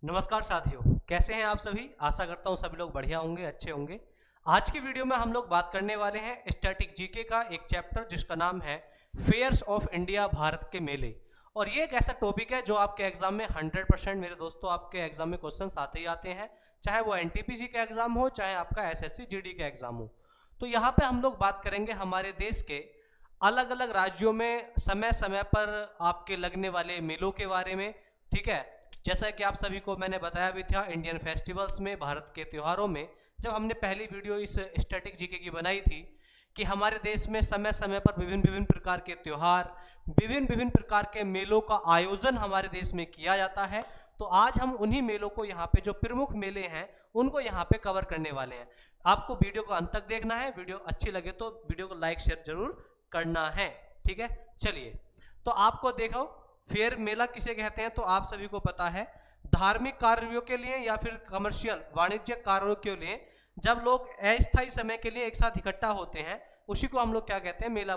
नमस्कार साथियों, कैसे हैं आप सभी। आशा करता हूं सभी लोग बढ़िया होंगे, अच्छे होंगे। आज की वीडियो में हम लोग बात करने वाले हैं स्टैटिक जीके का एक चैप्टर जिसका नाम है फेयर्स ऑफ इंडिया, भारत के मेले। और ये एक ऐसा टॉपिक है जो आपके एग्जाम में 100% मेरे दोस्तों आपके एग्जाम में क्वेश्चंस आते ही आते हैं, चाहे वो एनटीपीसी का एग्जाम हो, चाहे आपका एसएससी जीडी का एग्जाम हो। तो यहाँ पे हम लोग बात करेंगे हमारे देश के अलग अलग राज्यों में समय समय पर आपके लगने वाले मेलों के बारे में। ठीक है, जैसा कि आप सभी को मैंने बताया भी था इंडियन फेस्टिवल्स में, भारत के त्योहारों में, जब हमने पहली वीडियो इस स्टैटिक जीके की बनाई थी कि हमारे देश में समय समय पर विभिन्न विभिन्न प्रकार के त्योहार, विभिन्न विभिन्न प्रकार के मेलों का आयोजन हमारे देश में किया जाता है। तो आज हम उन्हीं मेलों को यहाँ पे, जो प्रमुख मेले हैं, उनको यहाँ पे कवर करने वाले हैं। आपको वीडियो को अंत तक देखना है। वीडियो अच्छी लगे तो वीडियो को लाइक शेयर जरूर करना है। ठीक है, चलिए। तो आपको देखो, फेयर मेला किसे कहते हैं तो आप सभी को पता है। धार्मिक कार्यों के लिए या फिर कमर्शियल वाणिज्यिक कार्यों के लिए जब लोग अस्थायी समय के लिए एक साथ इकट्ठा होते हैं, उसी को हम लोग क्या कहते हैं, मेला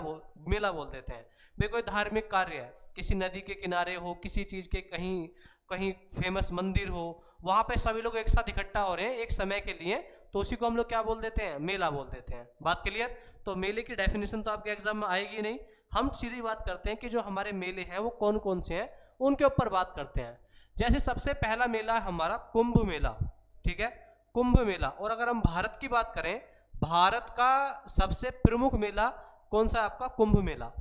बोल देते हैं। भाई कोई धार्मिक कार्य है, किसी नदी के किनारे हो, किसी चीज के कहीं कहीं फेमस मंदिर हो, वहां पे सभी लोग एक साथ इकट्ठा हो रहे हैं एक समय के लिए, तो उसी को हम लोग क्या बोल देते हैं, मेला बोल देते हैं। बात क्लियर। तो मेले की डेफिनेशन तो आपके एग्जाम में आएगी नहीं, हम सीधी बात करते हैं कि जो हमारे मेले हैं वो कौन कौन से हैं, उनके ऊपर बात करते हैं। जैसे सबसे पहला मेला है हमारा कुंभ मेला। ठीक है, कुंभ मेला। और अगर हम भारत की बात करें, भारत का सबसे प्रमुख मेला कौन सा है आपका, कुंभ मेला।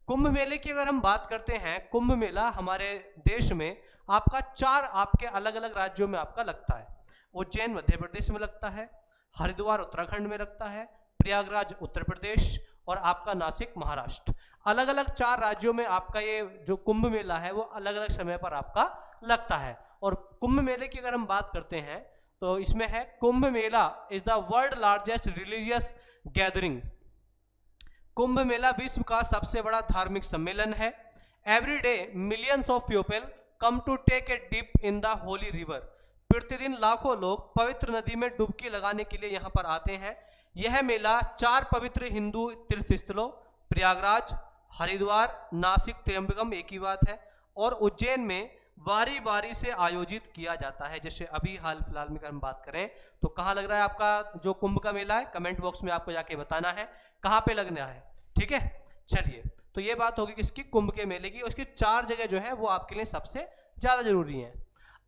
कुंभ मेले की अगर हम बात करते हैं, कुंभ मेला हमारे देश में आपका 4 आपके अलग अलग राज्यों में आपका लगता है। उज्जैन मध्य प्रदेश में लगता है, हरिद्वार उत्तराखंड में लगता है, प्रयागराज उत्तर प्रदेश, और आपका नासिक महाराष्ट्र। अलग अलग 4 राज्यों में आपका ये जो कुंभ मेला है वो अलग अलग समय पर आपका लगता है। और कुंभ मेले की अगर हम बात करते हैं तो इसमें है, Kumbh Mela is the world largest religious gathering. Kumbh Mela विश्व का सबसे बड़ा धार्मिक सम्मेलन है। Every day millions of people come to take a dip in the holy river. प्रतिदिन लाखों लोग पवित्र नदी में डुबकी लगाने के लिए यहाँ पर आते हैं। यह मेला 4 पवित्र हिंदू तीर्थ स्थलों प्रयागराज, हरिद्वार, नासिक, त्र्यंबकम, एक ही बात है, और उज्जैन में बारी बारी से आयोजित किया जाता है। जैसे अभी हाल फिलहाल में हम बात करें तो कहाँ लग रहा है आपका जो कुंभ का मेला है, कमेंट बॉक्स में आपको जाके बताना है कहाँ पे लगना है। ठीक है, चलिए। तो ये बात होगी किसकी, कुंभ के मेले की। उसकी 4 जगह जो है वो आपके लिए सबसे ज्यादा जरूरी है।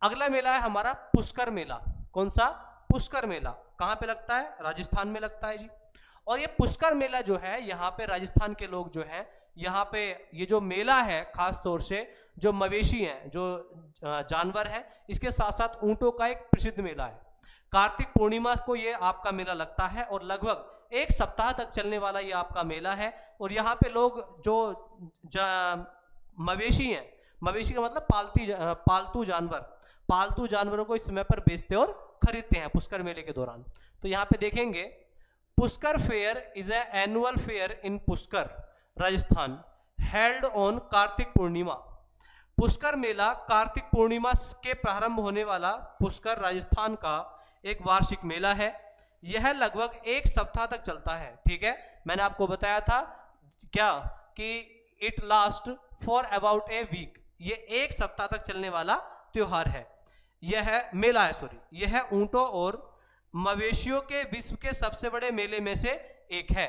अगला मेला है हमारा पुष्कर मेला। कौन सा, पुष्कर मेला। कहाँ पे लगता है, राजस्थान में लगता है जी। और ये पुष्कर मेला जो है, यहाँ पे राजस्थान के लोग जो है, यहाँ पे ये जो मेला है खास तौर से जो मवेशी हैं, जो जानवर हैं, इसके साथ साथ ऊंटों का एक प्रसिद्ध मेला है। कार्तिक पूर्णिमा को ये आपका मेला लगता है और लगभग 1 सप्ताह तक चलने वाला ये आपका मेला है। और यहाँ पे लोग जो मवेशी हैं, मवेशी का मतलब पालतू जानवरों को इस समय पर बेचते और खरीदते हैं पुष्कर मेले के दौरान। तो यहाँ पे देखेंगे, Pushkar fair is a annual fair in Pushkar, Rajasthan, held on Kartik Purnima. Pushkar Mela Kartik Purnima के प्रारंभ होने वाला पुष्कर, राजस्थान का एक वार्षिक मेला है। यह लगभग 1 सप्ताह तक चलता है। ठीक है, मैंने आपको बताया था क्या कि it last for about a week. ये 1 सप्ताह तक चलने वाला त्योहार है, यह मेला है, सॉरी। यह ऊंटों और मवेशियों के विश्व के सबसे बड़े मेले में से एक है।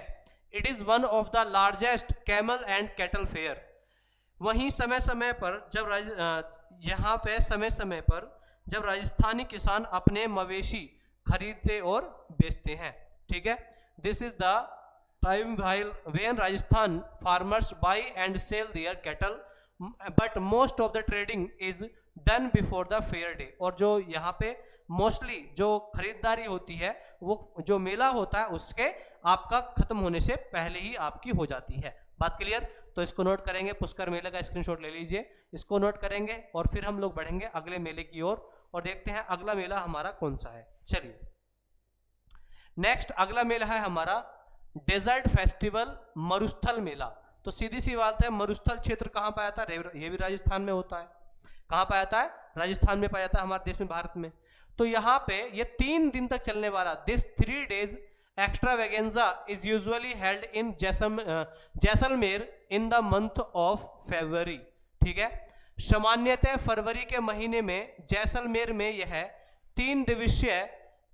It is one of the largest camel and cattle fair. वहीं समय समय पर यहाँ पे समय समय पर जब राजस्थानी किसान अपने मवेशी खरीदते और बेचते हैं। ठीक है, this is the time when Rajasthan farmers buy and sell their cattle, but most of the trading is done before the fair day. और जो यहाँ पे मोस्टली जो खरीदारी होती है, वो जो मेला होता है उसके आपका खत्म होने से पहले ही आपकी हो जाती है। बात क्लियर। तो इसको नोट करेंगे, पुष्कर मेले का स्क्रीनशॉट ले लीजिए, इसको नोट करेंगे और फिर हम लोग बढ़ेंगे अगले मेले की ओर और देखते हैं अगला मेला हमारा कौन सा है। चलिए, नेक्स्ट अगला मेला है हमारा डेजर्ट फेस्टिवल, मरुस्थल मेला। तो सीधी सी बात है, मरुस्थल क्षेत्र कहाँ पाया जाता है, ये भी राजस्थान में होता है। कहाँ पाया जाता है, राजस्थान में पाया जाता है, हमारे देश में, भारत में। तो यहाँ पे ये 3 दिन तक चलने वाला this 3 days extravaganza is usually held in Jaisalmer in the month of February। ठीक है, सामान्यतः फरवरी के महीने में जैसलमेर में यह 3 दिवसीय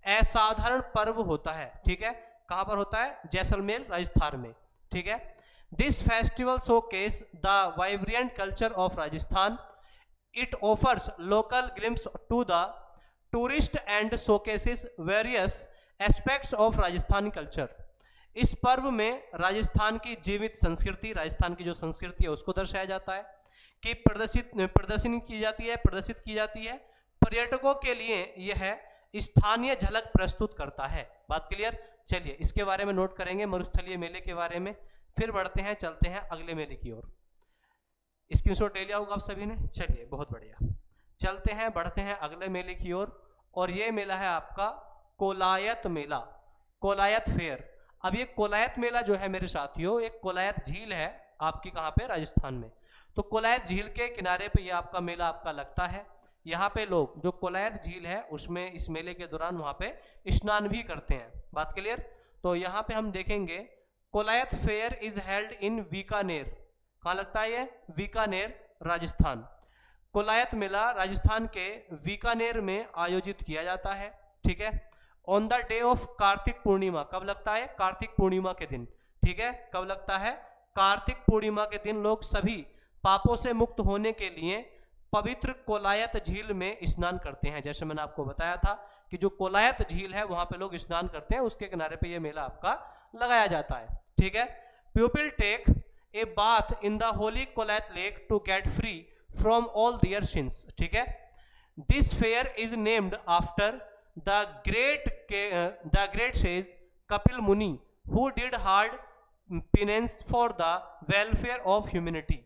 असाधारण पर्व होता है। ठीक है, कहां पर होता है? जैसलमेर राजस्थान में। ठीक है, this festival showcase the vibrant culture of Rajasthan. It offers local glimpse to the tourist and showcases various aspects of Rajasthani culture. इस पर्व में राजस्थान की जीवित संस्कृति, राजस्थान की जो संस्कृति है उसको दर्शाया जाता है, कि प्रदर्शनी की जाती है, प्रदर्शित की जाती है। पर्यटकों के लिए यह स्थानीय झलक प्रस्तुत करता है। बात क्लियर? चलिए इसके बारे में नोट करेंगे, मरुस्थलीय मेले के बारे में। फिर बढ़ते हैं, चलते हैं अगले मेले की ओर। स्क्रीनशॉट ले लिया होगा आप सभी ने। चलिए बहुत बढ़िया, चलते हैं, बढ़ते हैं अगले मेले की ओर। और ये मेला है आपका कोलायत मेला, कोलायत फेयर। अब ये कोलायत मेला जो है मेरे साथियों, एक कोलायत झील है आपकी, कहाँ पे? राजस्थान में। तो कोलायत झील के किनारे पे ये आपका मेला आपका लगता है। यहाँ पे लोग, जो कोलायत झील है उसमें इस मेले के दौरान वहाँ पे स्नान भी करते हैं। बात क्लियर? तो यहाँ पे हम देखेंगे कोलायत फेयर इज हेल्ड इन बीकानेर। कहाँ लगता है ये? बीकानेर, राजस्थान। कोलायत मेला राजस्थान के बीकानेर में आयोजित किया जाता है। ठीक है, on the day of Kartik Purnima. कब लगता है? कार्तिक पूर्णिमा के दिन। ठीक है, कब लगता है? कार्तिक पूर्णिमा के दिन लोग सभी पापों से मुक्त होने के लिए पवित्र कोलायत झील में स्नान करते हैं। जैसे मैंने आपको बताया था कि जो कोलायत झील है वहां पे लोग स्नान करते हैं, उसके किनारे पे ये मेला आपका लगाया जाता है। ठीक है, people take a bath in the holy Kolayat lake to get free from all their sins. ठीक है, this fair is named after the great sage Kapil Muni who did hard penance for the welfare of humanity.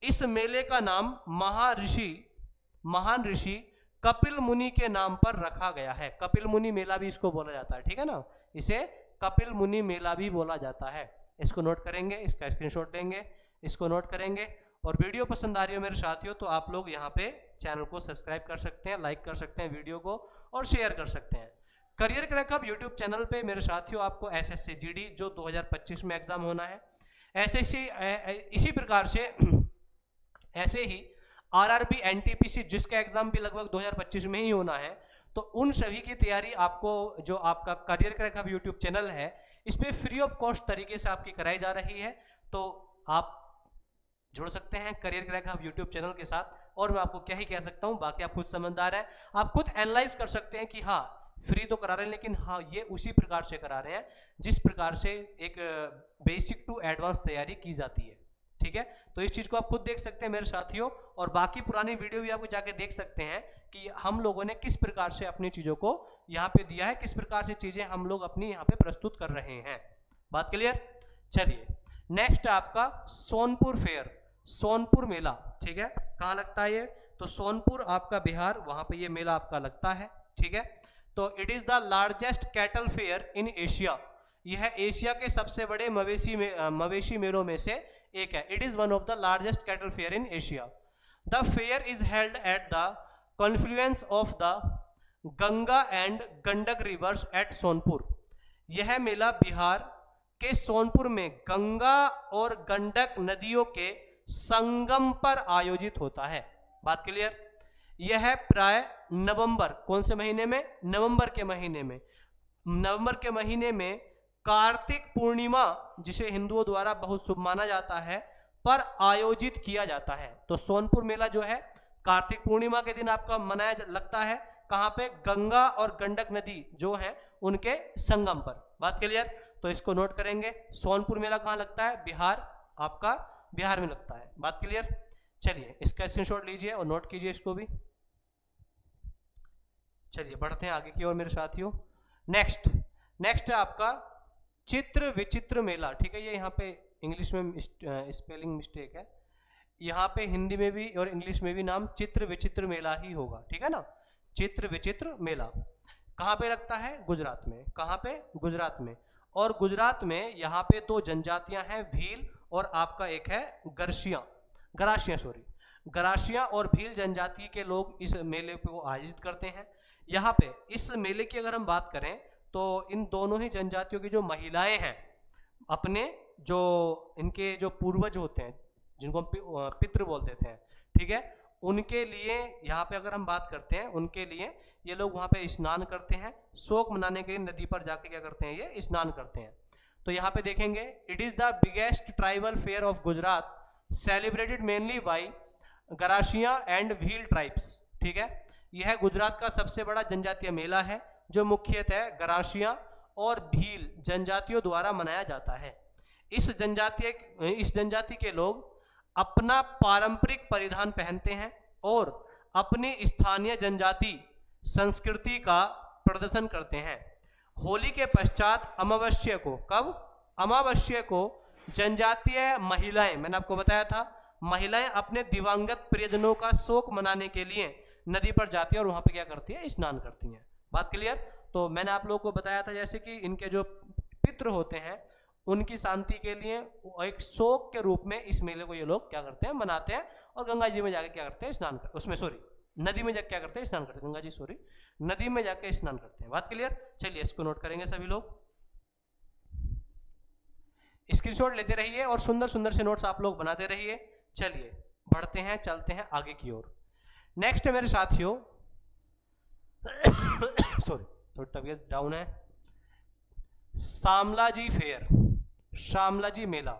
इस मेले का नाम महान ऋषि कपिल मुनि के नाम पर रखा गया है। कपिल मुनि मेला भी इसको बोला जाता है। ठीक है ना, इसे कपिल मुनि मेला भी बोला जाता है। इसको नोट करेंगे, इसका स्क्रीनशॉट लेंगे, इसको नोट करेंगे। और वीडियो पसंद आ रही हो मेरे साथियों तो आप लोग यहाँ पे चैनल को सब्सक्राइब कर सकते हैं, लाइक कर सकते हैं वीडियो को और शेयर कर सकते हैं। Career crack hub YouTube channel पे मेरे साथियों आपको एसएससी जीडी जो 2025 में एग्जाम होना है, एसएससी इसी प्रकार से ऐसे ही आरआरबी एनटीपीसी जिसका एग्जाम भी लगभग 2025 में ही होना है, तो उन सभी की तैयारी आपको जो आपका career crack hub YouTube channel है इस पे फ्री ऑफ कॉस्ट तरीके से आपकी कराई जा रही है। तो आप जुड़ सकते हैं career crack hub YouTube channel के साथ। और मैं आपको क्या ही कह सकता हूं, बाकी आप खुद समझदार हैं, आप खुद एनालाइज कर सकते हैं कि हाँ फ्री तो करा रहे हैं लेकिन हाँ ये उसी प्रकार से करा रहे हैं जिस प्रकार से एक बेसिक टू एडवांस तैयारी की जाती है। ठीक है, तो इस चीज को आप खुद देख सकते हैं मेरे साथियों। और बाकी पुरानी वीडियो भी आपको जाके देख सकते हैं कि हम लोगों ने किस प्रकार से अपनी चीजों को यहाँ पे दिया है, किस प्रकार से चीजें हम लोग अपनी यहाँ पे प्रस्तुत कर रहे हैं। बात क्लियर? चलिए नेक्स्ट आपका सोनपुर फेयर, सोनपुर मेला। ठीक है, कहाँ लगता है ये? तो सोनपुर आपका बिहार, वहां पे ये मेला आपका लगता है। ठीक है, तो it is the largest cattle fair in Asia. यह एशिया के सबसे बड़े मवेशी मेलों में से एक है। It is one of the largest cattle fair in Asia. The fair is held at the confluence of the Ganga and Gandak rivers at Sonpur. यह मेला बिहार के सोनपुर में गंगा और गंडक नदियों के संगम पर आयोजित होता है। बात क्लियर? यह प्राय नवंबर, कौन से महीने में? नवंबर के महीने में। नवंबर के महीने में कार्तिक पूर्णिमा, जिसे हिंदुओं द्वारा बहुत शुभ माना जाता है, पर आयोजित किया जाता है। तो सोनपुर मेला जो है कार्तिक पूर्णिमा के दिन आपका मनाया लगता है। कहां पे? गंगा और गंडक नदी जो है उनके संगम पर। बात क्लियर? तो इसको नोट करेंगे। सोनपुर मेला कहां लगता है? बिहार, आपका बिहार में लगता है। बात क्लियर? चलिए इसका स्क्रीनशॉट लीजिए और नोट कीजिए इसको भी। चलिए बढ़ते हैं आगे की ओर मेरे साथियों। नेक्स्ट है आपका चित्र विचित्र मेला। ठीक है, ये यहाँ पे इंग्लिश में स्पेलिंग मिस्टेक है, यहाँ पे हिंदी में भी और इंग्लिश में भी नाम चित्र विचित्र मेला ही होगा। ठीक है ना, चित्र विचित्र मेला कहाँ पे लगता है? गुजरात में। कहाँ पे? गुजरात में। और गुजरात में यहाँ पे दो जनजातियां हैं, भील और आपका एक है गरासिया और भील जनजाति के लोग इस मेले को आयोजित करते हैं। यहाँ पे इस मेले की अगर हम बात करें तो इन दोनों ही जनजातियों की जो महिलाएं हैं, अपने जो इनके जो पूर्वज होते हैं जिनको हम पितृ बोलते थे, ठीक है, उनके लिए यहाँ पे अगर हम बात करते हैं, उनके लिए ये लोग वहाँ पे स्नान करते हैं, शोक मनाने के लिए नदी पर जाके क्या करते हैं, ये स्नान करते हैं। तो यहाँ पे देखेंगे, it is the biggest tribal fair of Gujarat celebrated mainly by Garasia and Bhil tribes. ठीक है, यह गुजरात का सबसे बड़ा जनजातीय मेला है जो मुख्यतः गरासिया और भील जनजातियों द्वारा मनाया जाता है। इस जनजाति के लोग अपना पारंपरिक परिधान पहनते हैं और अपनी स्थानीय जनजाति संस्कृति का प्रदर्शन करते हैं। होली के पश्चात अमावस्या को, कब, अमावस्या को जनजातीय महिलाएं, मैंने आपको बताया था, महिलाएं अपने दिवंगत प्रियजनों का शोक मनाने के लिए नदी पर जाती है और वहां पे क्या करती है, स्नान करती हैं। बात क्लियर? तो मैंने आप लोगों को बताया था जैसे कि इनके जो पितृ होते हैं उनकी शांति के लिए एक शोक के रूप में इस मेले को ये लोग क्या करते हैं, मनाते हैं। और गंगा जी में जाके क्या करते हैं, स्नान करते, उसमें सॉरी नदी में जाके क्या करते हैं, स्नान करते हैं, गंगा जी सॉरी नदी में जाके स्नान करते हैं। बात क्लियर? चलिए इसको नोट करेंगे सभी लोग, स्क्रीनशॉट लेते रहिए और सुंदर सुंदर से नोट्स आप लोग बनाते रहिए। चलिए बढ़ते हैं, चलते हैं आगे की ओर। नेक्स्ट मेरे साथियों सॉरी थोड़ी तबीयत डाउन है, शामलाजी फेयर, शामलाजी मेला,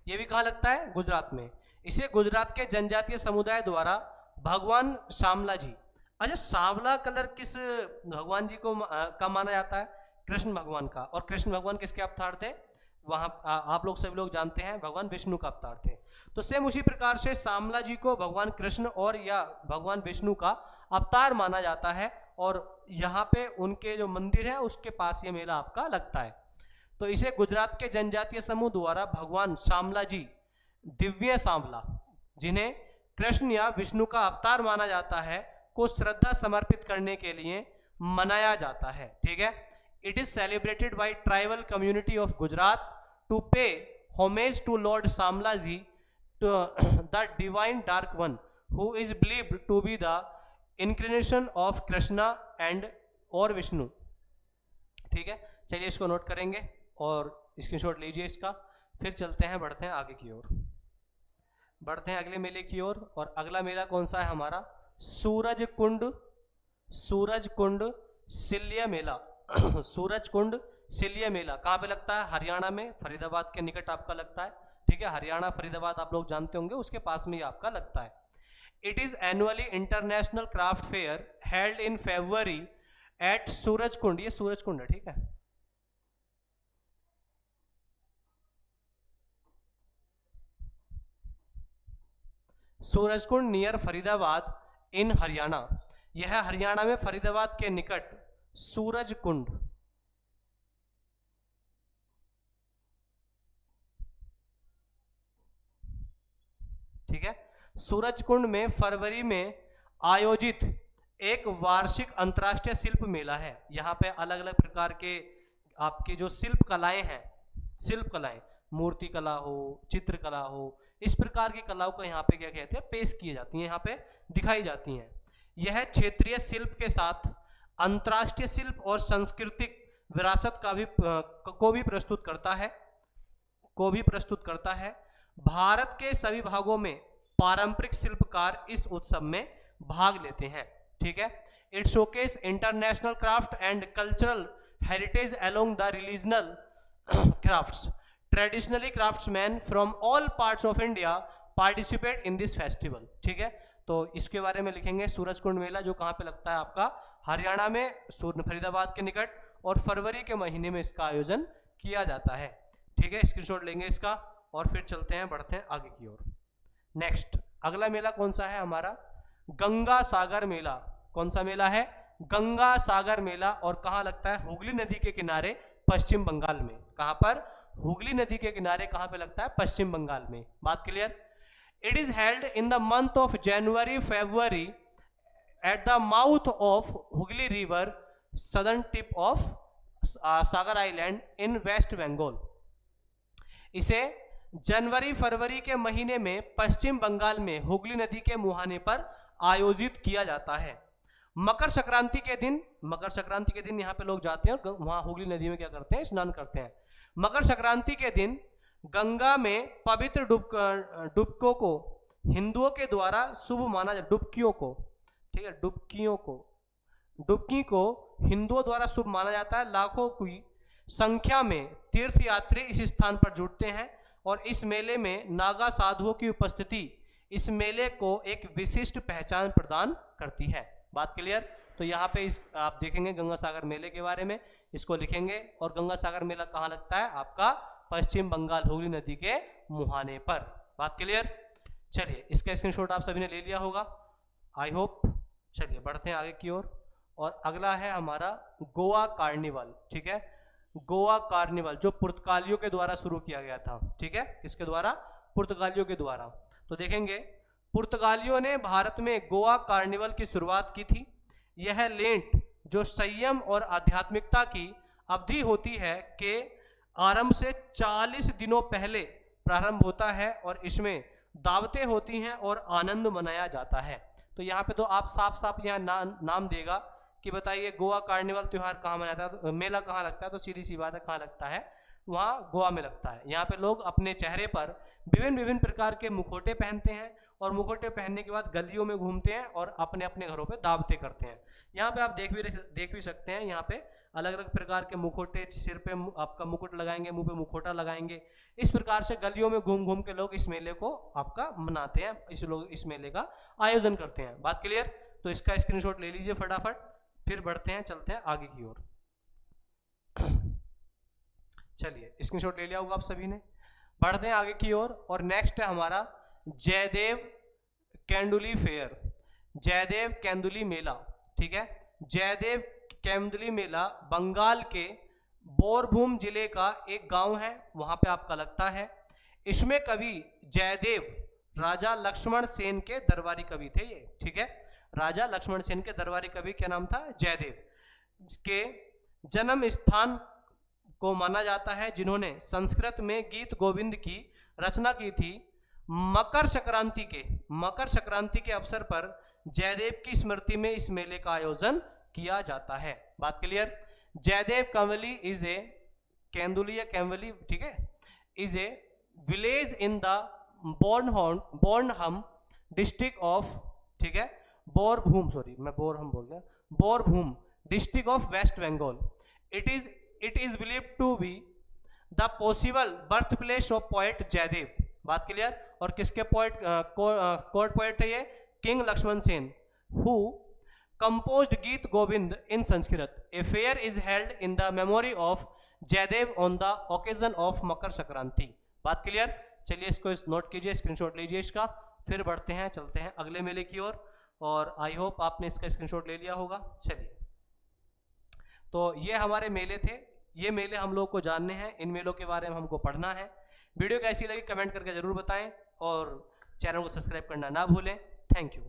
ये भी कहाँ लगता है, गुजरात में। इसे गुजरात के जनजातीय समुदाय द्वारा भगवान शामला जी, अच्छा सांवला कलर किस भगवान जी को का माना जाता है, कृष्ण भगवान का। और कृष्ण भगवान किसके अवतार थे, वहां आप लोग सभी लोग जानते हैं भगवान विष्णु का अवतार थे। तो सेम उसी प्रकार से शामला जी को भगवान कृष्ण और या भगवान विष्णु का अवतार माना जाता है और यहाँ पे उनके जो मंदिर है उसके पास ये मेला आपका लगता है। तो इसे गुजरात के जनजातीय समूह द्वारा भगवान शामला जी, दिव्य सांवला, जिन्हें कृष्ण या विष्णु का अवतार माना जाता है, को श्रद्धा समर्पित करने के लिए मनाया जाता है। ठीक है, it is celebrated by tribal community of Gujarat to pay homage to Lord Shamla ji, the divine dark one, who is believed to be the inclination of Krishna and और विष्णु। ठीक है, चलिए इसको नोट करेंगे और स्क्रीनशॉट लीजिए इसका। फिर चलते हैं, बढ़ते हैं आगे की ओर, बढ़ते हैं अगले मेले की ओर। और अगला मेला कौन सा है हमारा, सूरज कुंड, सूरज कुंड सिल्लिया मेला सूरज कुंड सिल्लिया मेला कहाँ पे लगता है, हरियाणा में, फरीदाबाद के निकट आपका लगता है। ठीक है, हरियाणा फरीदाबाद आप लोग जानते होंगे, उसके पास में ही आपका लगता है। It is annually international craft fair held in February at Suraj Kund, ये सूरज कुंड है। ठीक है, सूरजकुंड नियर फरीदाबाद इन हरियाणा, यह हरियाणा में फरीदाबाद के निकट सूरजकुंड। ठीक है, सूरजकुंड में फरवरी में आयोजित एक वार्षिक अंतर्राष्ट्रीय शिल्प मेला है। यहाँ पे अलग अलग प्रकार के आपकी जो शिल्प कलाएं हैं, शिल्प कलाएं, मूर्ति कला हो, चित्रकला हो, इस प्रकार की कलाओं को यहाँ पे क्या कहते हैं, पेश की जाती हैं, यहाँ पे दिखाई जाती हैं। यह क्षेत्रीय शिल्प के साथ अंतर्राष्ट्रीय शिल्प और सांस्कृतिक विरासत का भी को भी प्रस्तुत करता है। भारत के सभी भागों में पारंपरिक शिल्पकार इस उत्सव में भाग लेते हैं। ठीक है, it showcase international craft and cultural heritage along the regional crafts. Traditionally craftsman from all parts of India participate in this festival. ठीक है, तो इसके बारे में लिखेंगे, सूरजकुंड मेला जो कहाँ पे लगता है आपका, हरियाणा में, फरीदाबाद के निकट, और फरवरी के महीने में इसका आयोजन किया जाता है। ठीक है, स्क्रीनशॉट लेंगे इसका और फिर चलते हैं, बढ़ते हैं आगे की ओर। नेक्स्ट अगला मेला कौन सा है हमारा, गंगा सागर मेला। कौन सा मेला है, गंगा सागर मेला, और कहाँ लगता है, हुगली नदी के किनारे पश्चिम बंगाल में। कहाँ पर, हुगली नदी के किनारे, कहाँ पे लगता है, पश्चिम बंगाल में। बात clear? It is held in the month of January February at the mouth of Hooghly river, southern tip of Sagar island in West Bengal. इसे जनवरी फरवरी के महीने में पश्चिम बंगाल में हुगली नदी के मुहाने पर आयोजित किया जाता है। मकर संक्रांति के दिन यहाँ पे लोग जाते हैं और वहां हुगली नदी में क्या करते हैं, स्नान करते हैं। मकर संक्रांति के दिन गंगा में पवित्र डुबकों को हिंदुओं के द्वारा शुभ माना जाता, डुबकियों को, ठीक है, डुबकी को हिंदुओं द्वारा शुभ माना जाता है। लाखों की संख्या में तीर्थयात्री इस स्थान पर जुटते हैं और इस मेले में नागा साधुओं की उपस्थिति इस मेले को एक विशिष्ट पहचान प्रदान करती है। बात क्लियर? तो यहाँ पे इस आप देखेंगे गंगा सागर मेले के बारे में, इसको लिखेंगे। और गंगा सागर मेला कहाँ लगता है? आपका पश्चिम बंगाल हुगली नदी के मुहाने पर। बात क्लियर? चलिए, इसका स्क्रीनशॉट आप सभी ने ले लिया होगा, आई होप। चलिए बढ़ते हैं आगे की ओर। और अगला है हमारा गोवा कार्निवल, ठीक है, गोवा कार्निवल जो पुर्तगालियों के द्वारा शुरू किया गया था, ठीक है, किसके द्वारा? पुर्तगालियों के द्वारा। तो देखेंगे पुर्तगालियों ने भारत में गोवा कार्निवल की शुरुआत की थी। यह लेंट जो संयम और आध्यात्मिकता की अवधि होती है के आरंभ से 40 दिनों पहले प्रारंभ होता है और इसमें दावतें होती हैं और आनंद मनाया जाता है। तो यहाँ पे तो आप साफ साफ यहाँ नाम देगा कि बताइए गोवा कार्निवल त्योहार कहाँ मनाता है, तो मेला कहाँ लगता है? तो सीधी सी बात है, कहाँ लगता है? वहाँ गोवा में लगता है। यहाँ पे लोग अपने चेहरे पर विभिन्न विभिन्न प्रकार के मुखौटे पहनते हैं और मुखौटे पहनने के बाद गलियों में घूमते हैं और अपने अपने घरों पे दावतें करते हैं। यहाँ पे आप देख भी सकते हैं, यहाँ पे अलग अलग प्रकार के मुखौटे, सिर पे आपका मुकुट लगाएंगे, मुंह पे मुखौटा लगाएंगे। इस प्रकार से गलियों में घूम घूम के लोग इस मेले को आपका मनाते हैं, इस मेले का आयोजन करते हैं। बात क्लियर? तो इसका स्क्रीनशॉट ले लीजिए फटाफट, फिर बढ़ते हैं, चलते हैं आगे की ओर। चलिए, स्क्रीनशॉट ले लिया होगा आप सभी ने। बढ़ते हैं आगे की ओर। और नेक्स्ट है हमारा जयदेव केंदुली फेयर, जयदेव केंदुली मेला, ठीक है। जयदेव केंदुली मेला बंगाल के बोरभूम जिले का एक गांव है, वहां पे आपका लगता है। इसमें कवि जयदेव राजा लक्ष्मण सेन के दरबारी कवि थे ये, ठीक है। राजा लक्ष्मण सेन के दरबारी कवि क्या नाम था? जयदेव। के जन्म स्थान को माना जाता है, जिन्होंने संस्कृत में गीत गोविंद की रचना की थी। मकर संक्रांति के अवसर पर जयदेव की स्मृति में इस मेले का आयोजन किया जाता है। बात clear? Jaydev Kanwali is a Kenduli या कैम्वली, ठीक है, is a village in the Bornham district of, ठीक है, बोरभूम, सॉरी मैं बोरहम बोल गया, Birbhum district of West Bengal. It is believed to be the possible birth place of poet Jaydev. बात क्लियर? और किसके पोएट, कोर्ट पोएट है ये? King Lakshman Sen, who composed Geet Govind in Sanskrit. A fair is held in the memory of Jaydev on the occasion of Makar Sankranti. बात clear? चलिए इसको note कीजिए, screenshot लीजिए इसका, फिर बढ़ते हैं, चलते हैं अगले मेले की ओर। और आई होप आपने इसका स्क्रीनशॉट ले लिया होगा। चलिए, तो ये हमारे मेले थे, ये मेले हम लोग को जानने हैं, इन मेलों के बारे में हमको पढ़ना है। वीडियो कैसी लगी कमेंट करके जरूर बताएं और चैनल को सब्सक्राइब करना ना भूलें। Thank you.